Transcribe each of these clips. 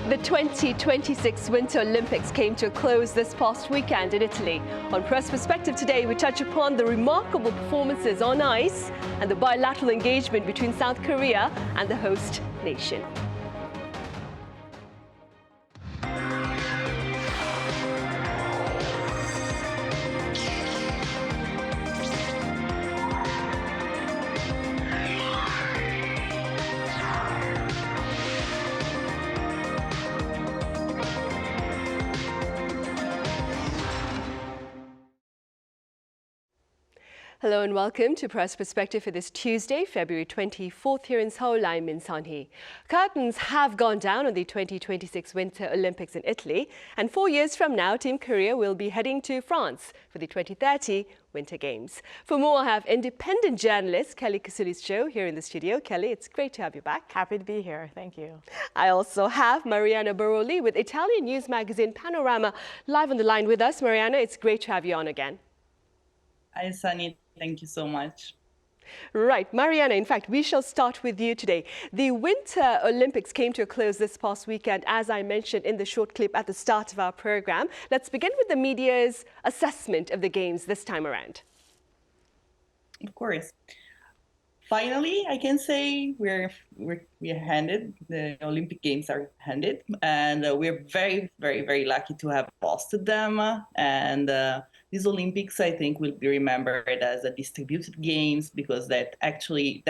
The 2026 Winter Olympics came to a close this past weekend in Italy. On Press Perspective today, we touch upon the remarkable performances on ice and the bilateral engagement between South Korea and the host nation. Hello and welcome to Press Perspective for this Tuesday, February 24th here in Seoul. I'm Min Sun-hee. Curtains have gone down on the 2026 Winter Olympics in Italy, and 4 years from now, Team Korea will be heading to France for the 2030 Winter Games. For more, I have independent journalist Kelly Kasulis Cho here in the studio. Kelly, it's great to have you back. Happy to be here. Thank you. I also have Marianna Baroli with Italian news magazine Panorama live on the line with us. Marianna, it's great to have you on again. Hi, Sunny. Thank you so much. Right, Marianna, in fact, we shall start with you today. The Winter Olympics came to a close this past weekend, as I mentioned in the short clip at the start of our program. Let's begin with the media's assessment of the Games this time around. Of course. Finally, I can say we're handed. The Olympic Games are handed, and we're very, very, very lucky to have hosted them. And these Olympics, I think, will be remembered as a distributed games because that actually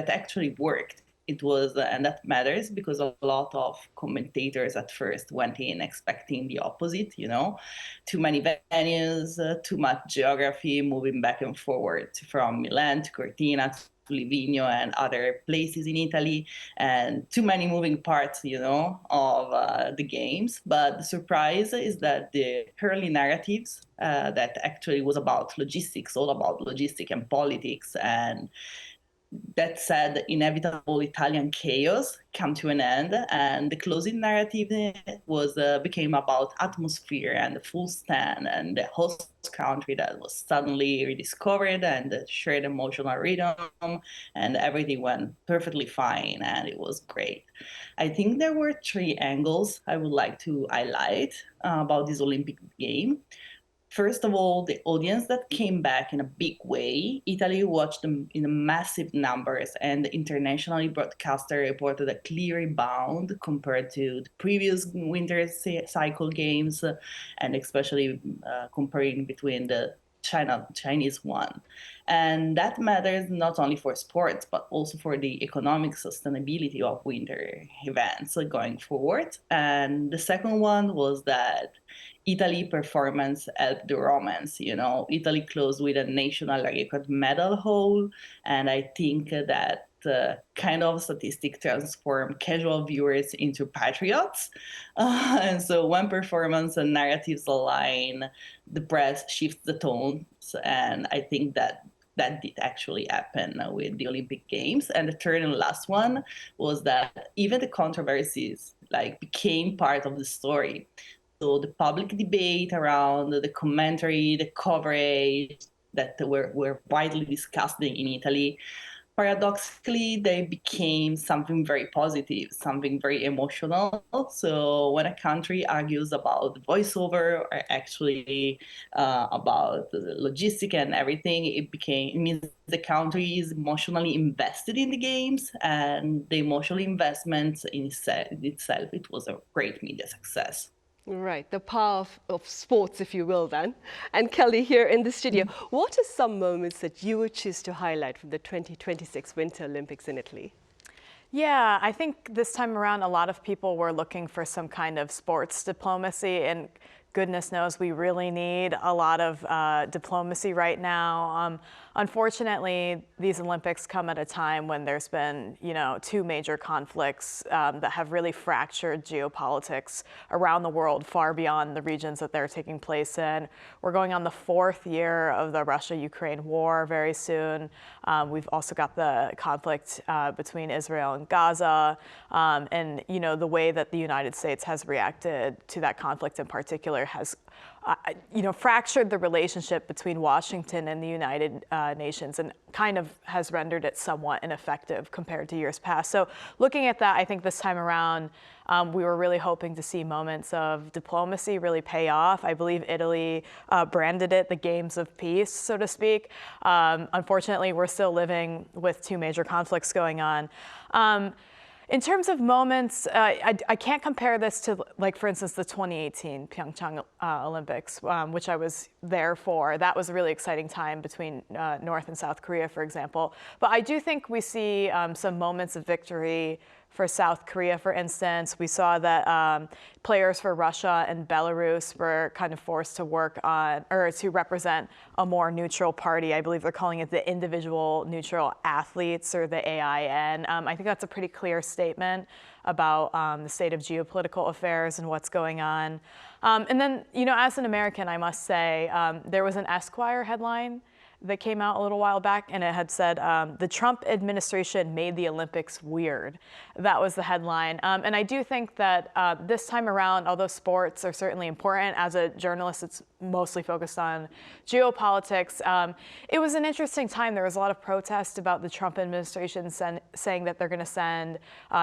worked. It was, and that matters because a lot of commentators at first went in expecting the opposite, too many venues, too much geography, moving back and forward from Milan to Cortina to Livigno and other places in Italy, and too many moving parts, of the games. But the surprise is that the early narratives that actually was about logistics, all about logistics and politics, and that said, inevitable Italian chaos come to an end, and the closing narrative became about atmosphere and the full stand and the host country that was suddenly rediscovered and the shared emotional rhythm, and everything went perfectly fine, and it was great. I think there were three angles I would like to highlight about this Olympic game. First of all, the audience that came back in a big way. Italy watched them in massive numbers, and the internationally broadcaster reported a clear rebound compared to the previous winter cycle games, and especially comparing between the Chinese one. And that matters not only for sports, but also for the economic sustainability of winter events going forward. And the second one was that Italy performance helped the romance. Italy closed with a national record medal haul, and I think that kind of statistic transform casual viewers into patriots. And so when performance and narratives align, the press shifts the tones, and I think that did actually happen with the Olympic Games. And the third and last one was that even the controversies became part of the story. So the public debate around the commentary, the coverage that were widely discussed in Italy, paradoxically, they became something very positive, something very emotional. So when a country argues about the voiceover or actually about the logistic and everything, it means the country is emotionally invested in the games, and the emotional investment in itself, it was a great media success. Right, the power of sports, if you will, then. And Kelly, here in the studio, what are some moments that you would choose to highlight from the 2026 Winter Olympics in Italy? Yeah, I think this time around, a lot of people were looking for some kind of sports diplomacy, and goodness knows we really need a lot of diplomacy right now. Unfortunately, these Olympics come at a time when there's been, two major conflicts that have really fractured geopolitics around the world, far beyond the regions that they're taking place in. We're going on the 4th year of the Russia-Ukraine war very soon. We've also got the conflict between Israel and Gaza, and the way that the United States has reacted to that conflict in particular has fractured the relationship between Washington and the United Nations and kind of has rendered it somewhat ineffective compared to years past. So looking at that, I think this time around, we were really hoping to see moments of diplomacy really pay off. I believe Italy branded it the Games of Peace, so to speak. Unfortunately, we're still living with two major conflicts going on. In terms of moments, I can't compare this to, like, for instance, the 2018 Pyeongchang Olympics, which I was there for. That was a really exciting time between North and South Korea, for example. But I do think we see some moments of victory for South Korea, for instance. We saw that players for Russia and Belarus were kind of forced to work on, or to represent a more neutral party. I believe they're calling it the Individual Neutral Athletes, or the AIN. I think that's a pretty clear statement about the state of geopolitical affairs and what's going on. And then, as an American, I must say, there was an Esquire headline that came out a little while back, and it had said, the Trump administration made the Olympics weird. That was the headline. And I do think that this time around, although sports are certainly important, as a journalist, it's mostly focused on geopolitics. It was an interesting time. There was a lot of protest about the Trump administration saying that they're going to send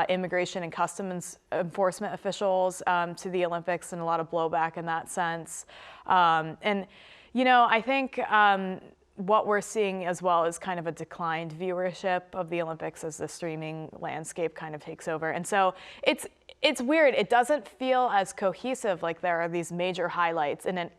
immigration and customs enforcement officials to the Olympics, and a lot of blowback in that sense. And, I think what we're seeing as well is kind of a declined viewership of the Olympics as the streaming landscape kind of takes over. And so it's weird. It doesn't feel as cohesive, like there are these major highlights in a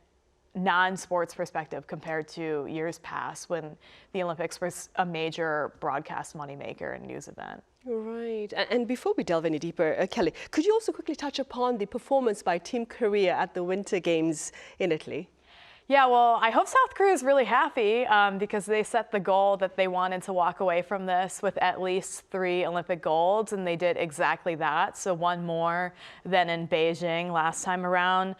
non-sports perspective compared to years past when the Olympics was a major broadcast moneymaker and news event. Right. And before we delve any deeper, Kelly, could you also quickly touch upon the performance by Team Korea at the Winter Games in Italy? Yeah, well, I hope South Korea is really happy because they set the goal that they wanted to walk away from this with at least 3 Olympic golds, and they did exactly that. So 1 more than in Beijing last time around.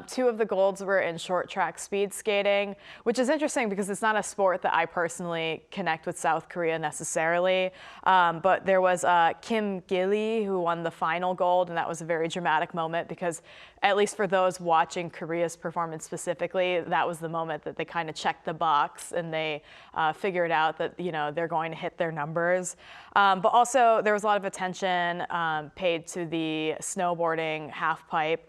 2 of the golds were in short track speed skating, which is interesting because it's not a sport that I personally connect with South Korea necessarily. But there was Kim Gilly who won the final gold, and that was a very dramatic moment because, at least for those watching Korea's performance specifically, that was the moment that they kind of checked the box and they figured out that they're going to hit their numbers. But also there was a lot of attention paid to the snowboarding half pipe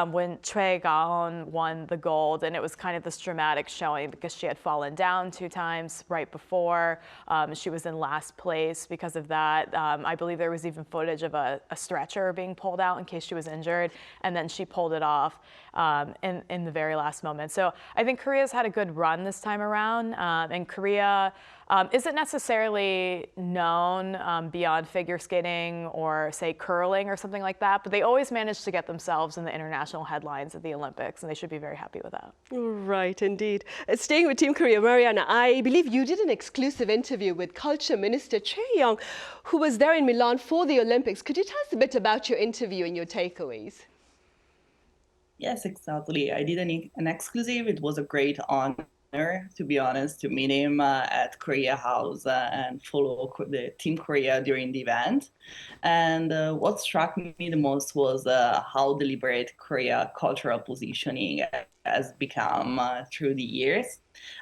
when Choi Ga-eun won the gold, and it was kind of this dramatic showing because she had fallen down 2 times right before. She was in last place because of that. I believe there was even footage of a stretcher being pulled out in case she was injured, and then she pulled it off in the very last moment. So I think Korea's had a good run this time around, and Korea isn't necessarily known beyond figure skating or, say, curling or something like that, but they always manage to get themselves in the international headlines at the Olympics, and they should be very happy with that. Right, indeed. Staying with Team Korea, Marianna, I believe you did an exclusive interview with Culture Minister Chae-young, who was there in Milan for the Olympics. Could you tell us a bit about your interview and your takeaways? Yes, exactly. I did an exclusive. It was a great honor, to be honest, to meet him at Korea House and follow the Team Korea during the event. And what struck me the most was how deliberate Korea cultural positioning has become through the years.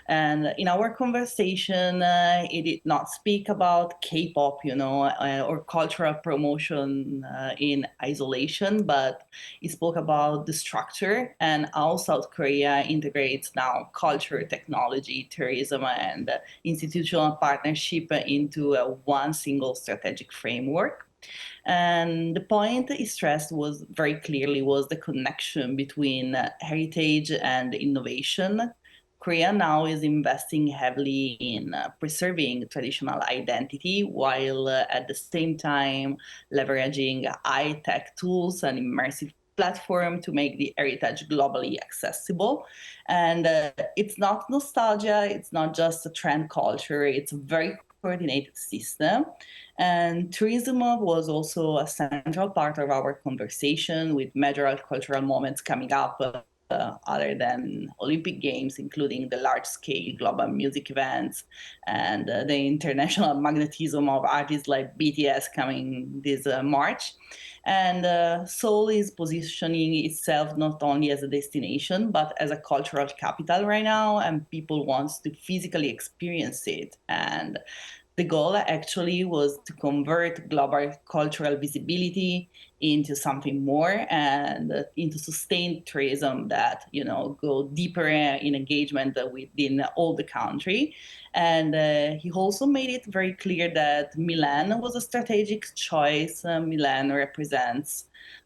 And in our conversation, it did not speak about K-pop, or cultural promotion in isolation, but it spoke about the structure and how South Korea integrates now culture, technology, tourism, and institutional partnership into one single strategic framework. And the point he stressed was very clearly was the connection between heritage and innovation. Korea now is investing heavily in preserving traditional identity while at the same time leveraging high-tech tools and immersive platform to make the heritage globally accessible. And it's not nostalgia, it's not just a trend culture, it's a very coordinated system. And tourism was also a central part of our conversation with major cultural moments coming up other than Olympic Games, including the large-scale global music events and the international magnetism of artists like BTS coming this March. And Seoul is positioning itself not only as a destination, but as a cultural capital right now, and people want to physically experience it. And the goal actually was to convert global cultural visibility into something more and into sustained tourism that, go deeper in engagement within all the country. And he also made it very clear that Milan was a strategic choice. Milan represents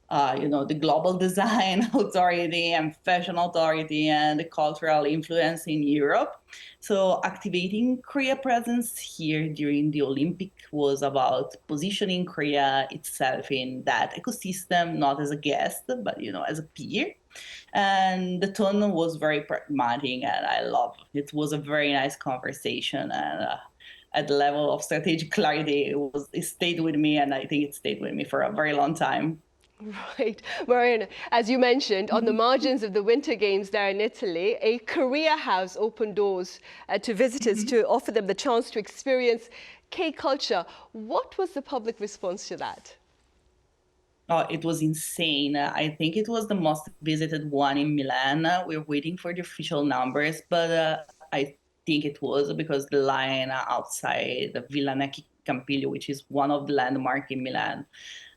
the global design authority and fashion authority and the cultural influence in Europe. So activating Korea presence here during the Olympic was about positioning Korea itself in that ecosystem, not as a guest, but, as a peer. And the tone was very pragmatic, and I love it. It was a very nice conversation, and at the level of strategic clarity, it stayed with me, and I think it stayed with me for a very long time. Right. Marianna, as you mentioned, on the margins of the Winter Games there in Italy, a Korea house opened doors to visitors to offer them the chance to experience K-culture. What was the public response to that? Oh, it was insane. I think it was the most visited one in Milan. We're waiting for the official numbers, but I think it was because the line outside the Villa Necchi Campiglio, which is one of the landmarks in Milan,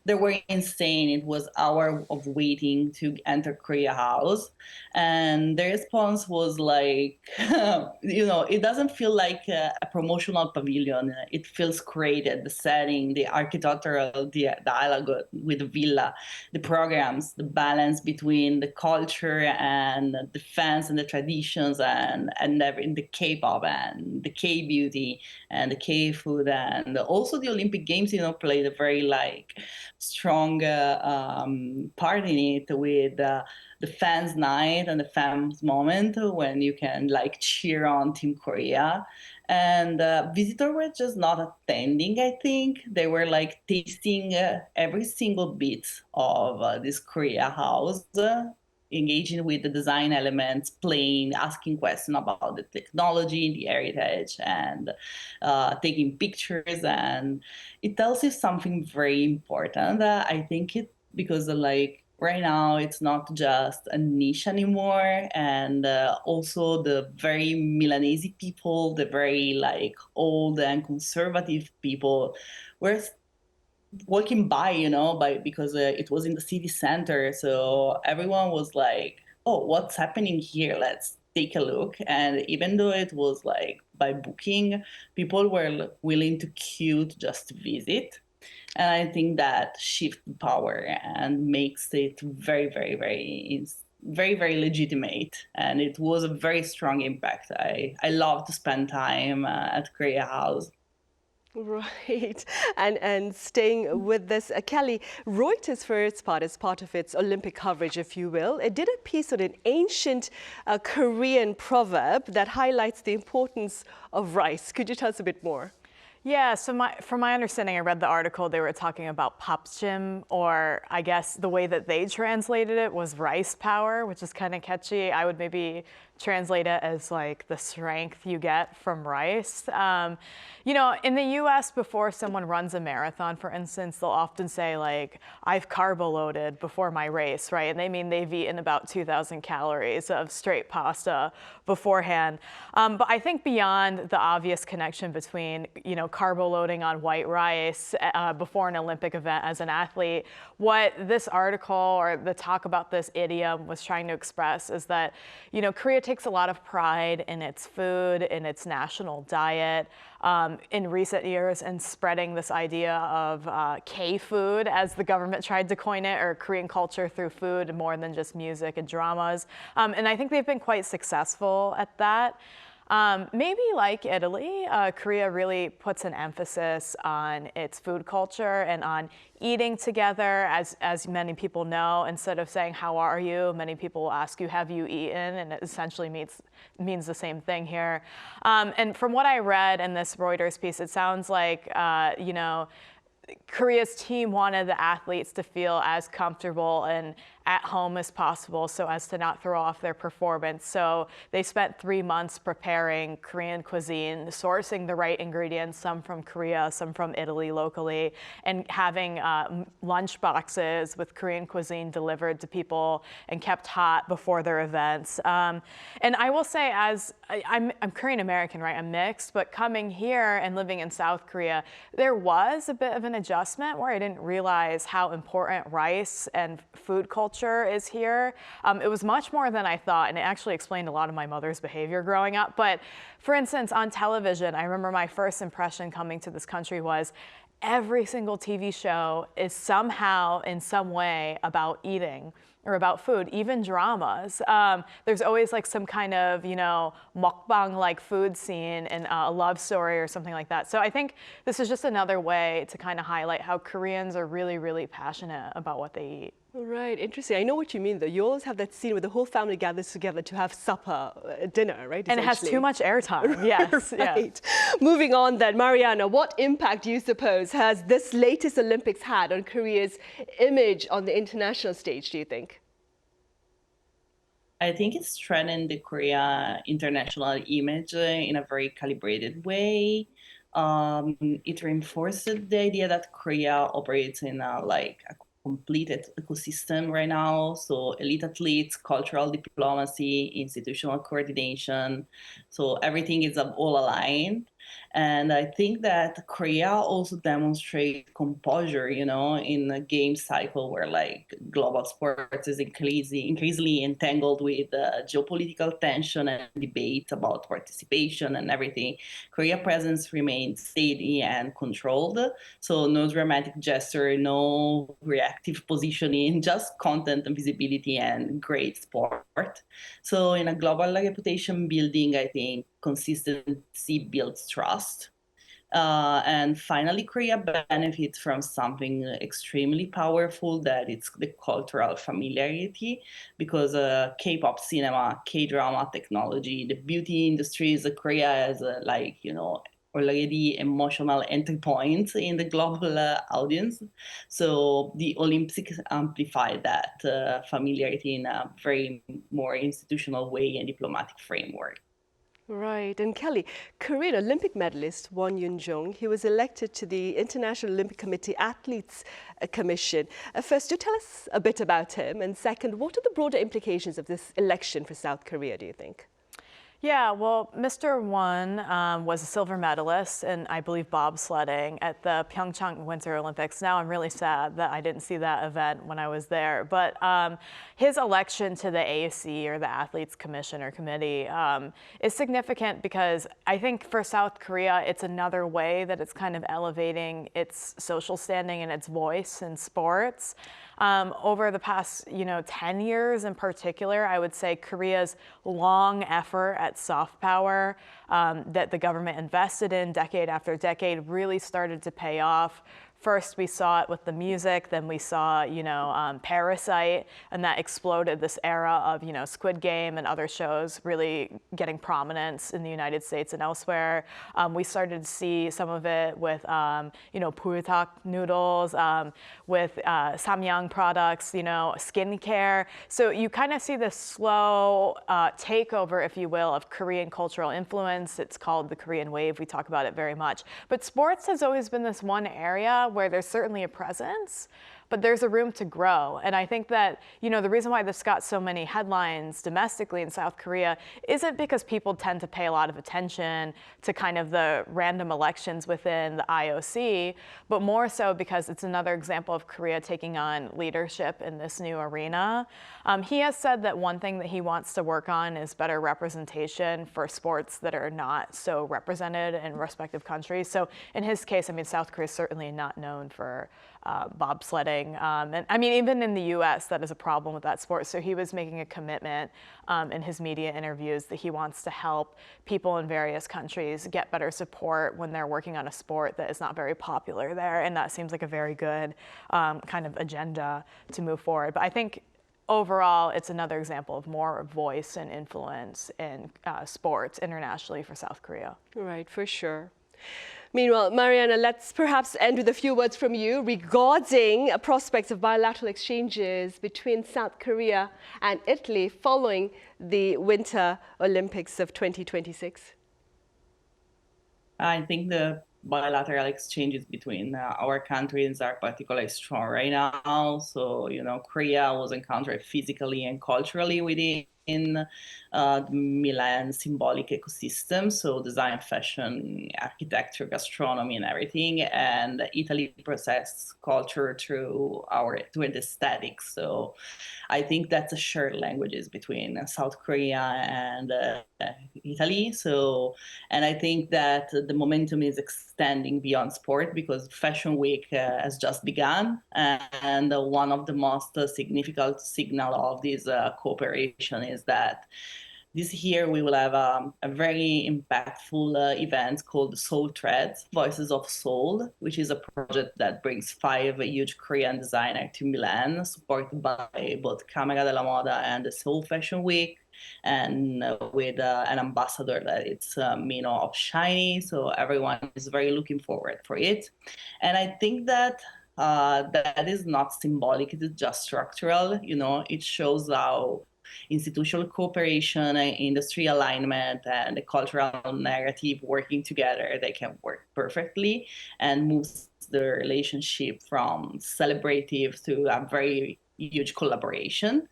they were insane. It was hour of waiting to enter Korea House, and the response was like, it doesn't feel like a promotional pavilion. It feels created. The setting, the architectural dialogue with the villa, the programs, the balance between the culture and the fans and the traditions, and in the K-pop and the K-beauty and the K-food, and also the Olympic Games. Played a very strong part in it with the fans night and the fans moment when you can cheer on Team Korea. And visitors were just not attending. I think they were tasting every single bit of this Korea house, engaging with the design elements, playing, asking questions about the technology, the heritage, and taking pictures. And it tells you something very important. I think because right now it's not just a niche anymore, and also the very Milanese people, the very old and conservative people, were walking by, because it was in the city center. So everyone was like, oh, what's happening here? Let's take a look. And even though it was by booking, people were willing to queue to just visit. And I think that shifts power and makes it very, very, very, very legitimate. And it was a very strong impact. I love to spend time at Korea House. Right. And staying with this, Kelly, Reuters, for its part, as part of its Olympic coverage, if you will, it did a piece on an ancient Korean proverb that highlights the importance of rice. Could you tell us a bit more? Yeah, so from my understanding, I read the article, they were talking about papjim, or I guess the way that they translated it was rice power, which is kind of catchy. I would maybe translate it as the strength you get from rice. In the US, before someone runs a marathon, for instance, they'll often say I've carbo-loaded before my race, right? And they mean they've eaten about 2,000 calories of straight pasta beforehand. But I think beyond the obvious connection between, carbo-loading on white rice before an Olympic event as an athlete, what this article or the talk about this idiom was trying to express is that, Korea takes a lot of pride in its food, in its national diet, in recent years, and spreading this idea of K-food, as the government tried to coin it, or Korean culture through food more than just music and dramas. And I think they've been quite successful at that. Maybe like Italy, Korea really puts an emphasis on its food culture and on eating together. As many people know, instead of saying, how are you? Many people will ask you, have you eaten? And it essentially means the same thing here. And from what I read in this Reuters piece, it sounds like, Korea's team wanted the athletes to feel as comfortable and at home as possible so as to not throw off their performance. So they spent 3 months preparing Korean cuisine, sourcing the right ingredients, some from Korea, some from Italy locally, and having lunch boxes with Korean cuisine delivered to people and kept hot before their events. And I will say, as I'm Korean American, right? I'm mixed, but coming here and living in South Korea, there was a bit of an adjustment where I didn't realize how important rice and food culture is here. It was much more than I thought, and it actually explained a lot of my mother's behavior growing up. But for instance, on television, I remember my first impression coming to this country was every single TV show is somehow, in some way, about eating or about food, even dramas. There's always like some kind of, mukbang-like food scene and a love story or something like that. So I think this is just another way to kind of highlight how Koreans are really, really passionate about what they eat. Right, interesting. I know what you mean, though. You always have that scene where the whole family gathers together to have supper, dinner, right? And it has too much airtime, yes. Right. Yeah. Moving on then, Marianna, what impact do you suppose has this latest Olympics had on Korea's image on the international stage, do you think? I think it's strengthened the Korea international image in a very calibrated way. It reinforced the idea that Korea operates in a complete ecosystem right now. So elite athletes, cultural diplomacy, institutional coordination. So everything is all aligned. And I think that Korea also demonstrates composure, in a game cycle where global sports is increasingly entangled with geopolitical tension and debate about participation and everything. Korea's presence remains steady and controlled. So no dramatic gesture, no reactive positioning, just content and visibility and great sport. So in a global reputation building, I think consistency builds trust. And finally, Korea benefits from something extremely powerful, that it's the cultural familiarity, because K-pop cinema, K-drama technology, the beauty industries, Korea has already emotional entry points in the global audience. So the Olympics amplify that familiarity in a very more institutional way and diplomatic framework. Right. And Kelly, Korean Olympic medalist Won Yoon-jung, he was elected to the International Olympic Committee Athletes Commission. First, do tell us a bit about him. And second, what are the broader implications of this election for South Korea, do you think? Yeah, well, Mr. Won was a silver medalist in, I believe, bobsledding at the Pyeongchang Winter Olympics. Now I'm really sad that I didn't see that event when I was there. But his election to the AOC, or the Athletes Commission or Committee, is significant because I think for South Korea, it's another way that it's kind of elevating its social standing and its voice in sports. Over the past, 10 years in particular, I would say Korea's long effort at soft power that the government invested in decade after decade really started to pay off. First, we saw it with the music, then we saw, Parasite, and that exploded this era of, Squid Game and other shows really getting prominence in the United States and elsewhere. We started to see some of it with, bultak noodles, with samyang products, skincare. So you kind of see this slow takeover, if you will, of Korean cultural influence. It's called the Korean Wave. We talk about it very much. But sports has always been this one area where there's certainly a presence, but there's a room to grow. And I think that, the reason why this got so many headlines domestically in South Korea isn't because people tend to pay a lot of attention to kind of the random elections within the IOC, but more so because it's another example of Korea taking on leadership in this new arena. He has said that one thing that he wants to work on is better representation for sports that are not so represented in respective countries. So in his case, South Korea is certainly not known for bobsledding. And even in the US, that is a problem with that sport. So he was making a commitment in his media interviews that he wants to help people in various countries get better support when they're working on a sport that is not very popular there. And that seems like a very good kind of agenda to move forward. But I think overall, it's another example of more voice and influence in sports internationally for South Korea. Right, for sure. Meanwhile, Marianna, let's perhaps end with a few words from you regarding prospects of bilateral exchanges between South Korea and Italy following the Winter Olympics of 2026. I think the bilateral exchanges between our countries are particularly strong right now. So, Korea was encountered physically and culturally within the Milan symbolic ecosystem, so design, fashion, architecture, gastronomy, and everything. And Italy processed culture through the aesthetics. So I think that's a shared languages between South Korea and Italy. So, and I think that the momentum is extending beyond sport because Fashion Week has just begun, and one of the most significant signal of this cooperation is that this year we will have a very impactful event called Seoul Threads, Voices of Seoul, which is a project that brings 5 huge Korean designers to Milan, supported by both Camera della Moda and the Seoul Fashion Week, and with an ambassador that it's Mino of Shiny. So everyone is very looking forward for it. And I think that that is not symbolic, it is just structural. It shows how institutional cooperation, industry alignment, and the cultural narrative working together, they can work perfectly and moves the relationship from celebrative to a very huge collaboration.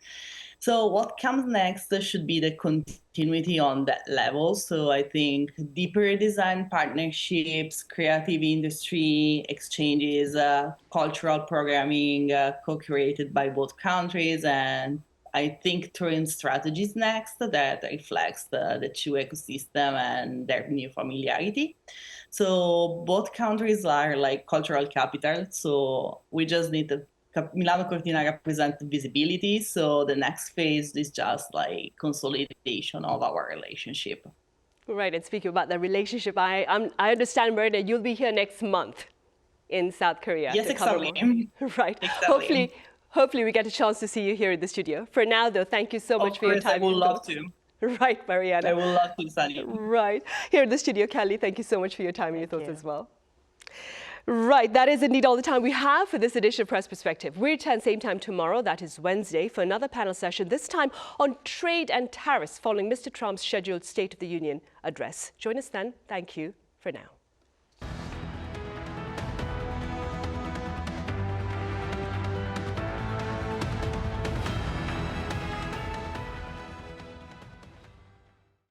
So what comes next should be the continuity on that level. So I think deeper design partnerships, creative industry exchanges, cultural programming co-created by both countries, and I think touring strategies next that reflects the two ecosystem and their new familiarity. So both countries are like cultural capital. So we just need to Milano Cortina represent visibility, so the next phase is just like consolidation of our relationship. Right, and speaking about the relationship, I understand, Marianna, you'll be here next month in South Korea. Yes, to cover exactly. more. Right. Exactly. Hopefully we get a chance to see you here in the studio. For now, though, thank you so much for your time. I would love to. Right, Marianna. I would love to, Sunny. Right. Here in the studio, Kelly, thank you so much for your time and your thoughts as well. Right, that is indeed all the time we have for this edition of Press Perspective. We'll return same time tomorrow, that is Wednesday, for another panel session, this time on trade and tariffs following Mr. Trump's scheduled State of the Union address. Join us then. Thank you for now.